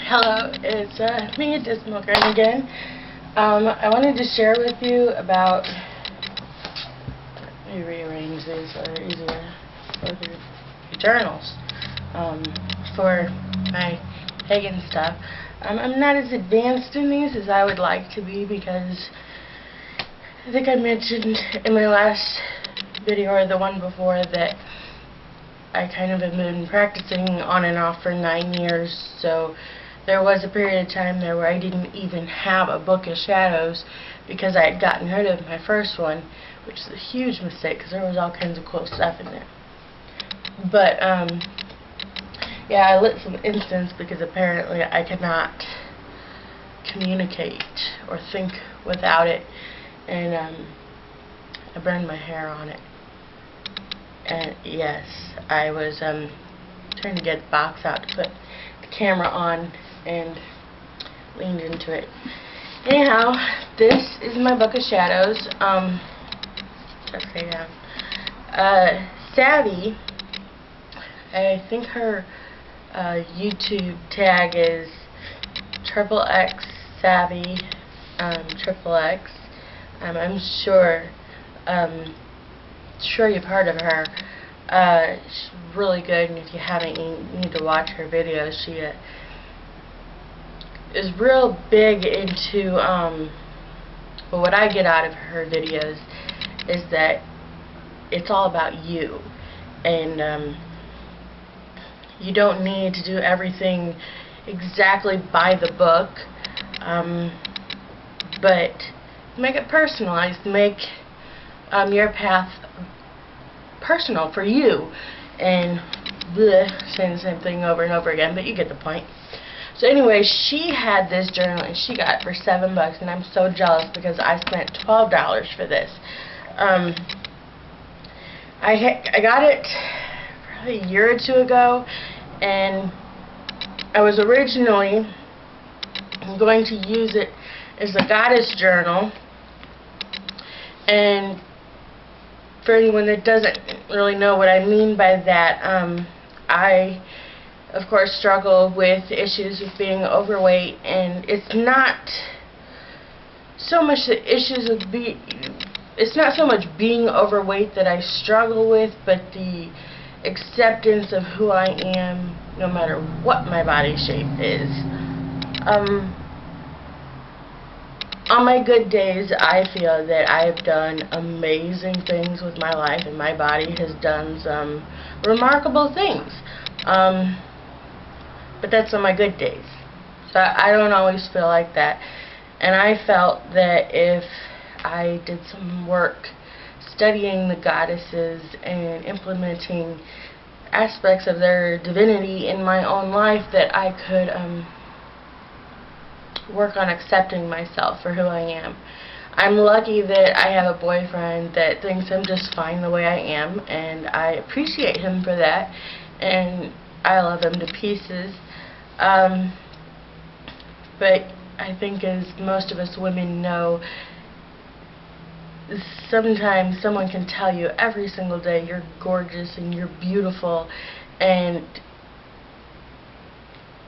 Hello, it's me, Dismal Grin again. I wanted to share with you about. Let me rearrange these so they're easier for your journals for my pagan stuff. I'm not as advanced in these as I would like to be because I think I mentioned in my last video or the one before that I kind of have been practicing on and off for 9 years, so there was a period of time there where I didn't even have a book of shadows because I had gotten rid of my first one, which is a huge mistake because there was all kinds of cool stuff in there. But yeah, I lit some incense because apparently I cannot communicate or think without it, and I burned my hair on it. And yes, I was trying to get the box out to put the camera on and leaned into it. Anyhow, this is my book of shadows. Okay, yeah. Savvy, I think her YouTube tag is XXX Savvy XXX. I'm sure you've heard of her. She's really good, and if you haven't, you need to watch her videos. She is real big into well, what I get out of her videos is that it's all about you, and you don't need to do everything exactly by the book, but make it personalized, make your path personal for you, and saying the same thing over and over again, but you get the point. So anyway, she had this journal and she got it for $7, and I'm so jealous because I spent $12 for this. I got it probably a year or two ago, and I was originally going to use it as a goddess journal. And for anyone that doesn't really know what I mean by that, I, of course, struggle with issues of being overweight, and it's not so much the issues of it's not so much being overweight that I struggle with, but the acceptance of who I am, no matter what my body shape is. On my good days, I feel that I have done amazing things with my life, and my body has done some remarkable things. But that's on my good days. So I don't always feel like that. And I felt that if I did some work studying the goddesses and implementing aspects of their divinity in my own life, that I could work on accepting myself for who I am. I'm lucky that I have a boyfriend that thinks I'm just fine the way I am, and I appreciate him for that, and I love him to pieces. But I think, as most of us women know, sometimes someone can tell you every single day you're gorgeous and you're beautiful, and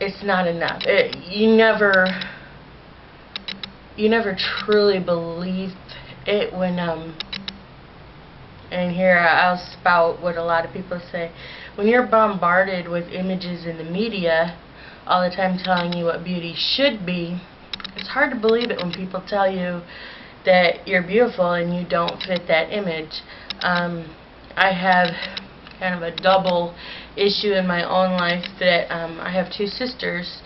it's not enough. You never truly believe it when and here I'll spout what a lot of people say. When you're bombarded with images in the media all the time telling you what beauty should be, it's hard to believe it when people tell you that you're beautiful and you don't fit that image. I have kind of a double issue in my own life that I have two sisters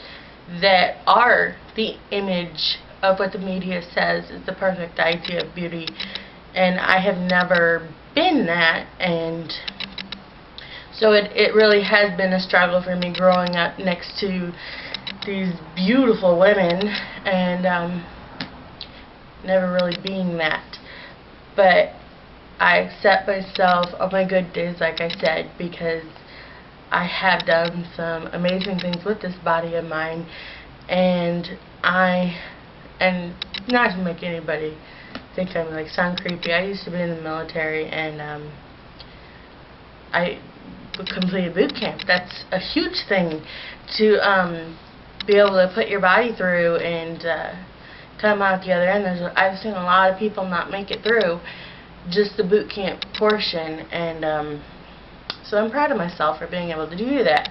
that are the image of what the media says is the perfect idea of beauty, and I have never been that, and so it really has been a struggle for me growing up next to these beautiful women and never really being that. But I accept myself on my good days, like I said, because I have done some amazing things with this body of mine, and not to make anybody think I'm like sound creepy, I used to be in the military, and I completed boot camp. That's a huge thing to be able to put your body through and come out the other end. I've seen a lot of people not make it through just the boot camp portion, and so I'm proud of myself for being able to do that.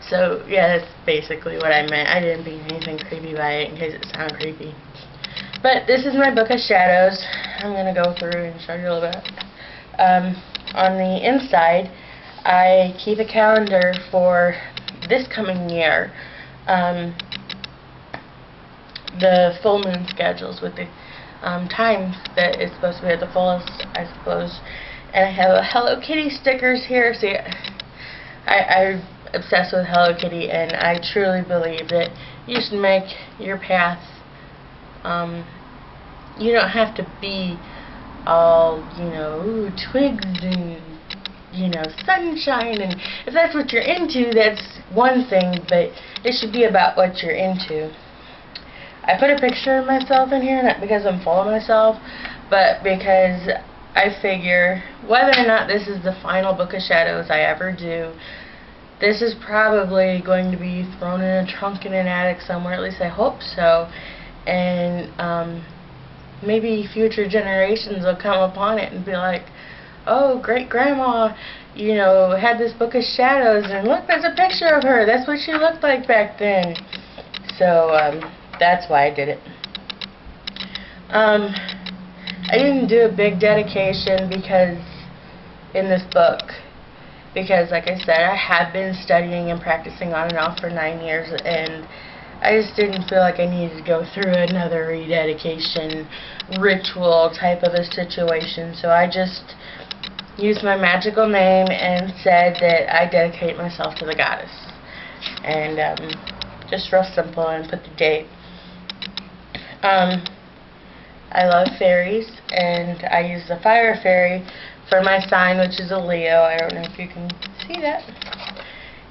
So yeah, that's basically what I meant. I didn't mean anything creepy by it in case it sounded creepy. But this is my book of shadows. I'm going to go through and show you a little bit. On the inside, I keep a calendar for this coming year. The full moon schedules with the times that it's supposed to be at the fullest, I suppose. And I have Hello Kitty stickers here. See, I'm obsessed with Hello Kitty, and I truly believe that you should make your path. You don't have to be all, ooh, twigs and, sunshine, and if that's what you're into, that's one thing, but it should be about what you're into. I put a picture of myself in here, not because I'm full of myself, but because I figure whether or not this is the final book of shadows I ever do, this is probably going to be thrown in a trunk in an attic somewhere, at least I hope so, and maybe future generations will come upon it and be like, oh, great-grandma, had this book of shadows, and look, there's a picture of her. That's what she looked like back then. So, that's why I did it. I didn't do a big dedication in this book, because, like I said, I have been studying and practicing on and off for 9 years, and I just didn't feel like I needed to go through another rededication ritual type of a situation. So I just used my magical name and said that I dedicate myself to the goddess. And just real simple, and put the date. I love fairies, and I use the fire fairy for my sign, which is a Leo. I don't know if you can see that.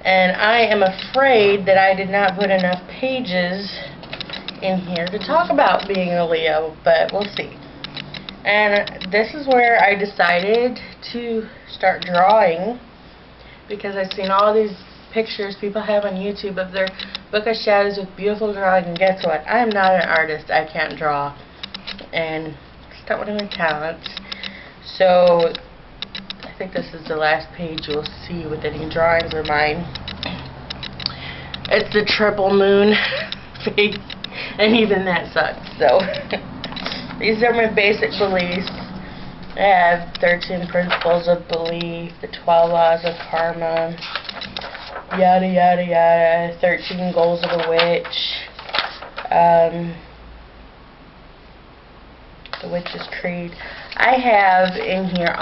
And I am afraid that I did not put enough pages in here to talk about being a Leo, but we'll see. And this is where I decided to start drawing, because I've seen all these pictures people have on YouTube of their book of shadows with beautiful drawing, and guess what? I'm not an artist. I can't draw, and it's not one of my talents. So I think this is the last page you'll see with any drawings of mine. It's the triple moon face, and even that sucks. So these are my basic beliefs. I have 13 principles of belief, the 12 laws of karma, yada yada yada, 13 goals of a witch, the witch's creed. I have in here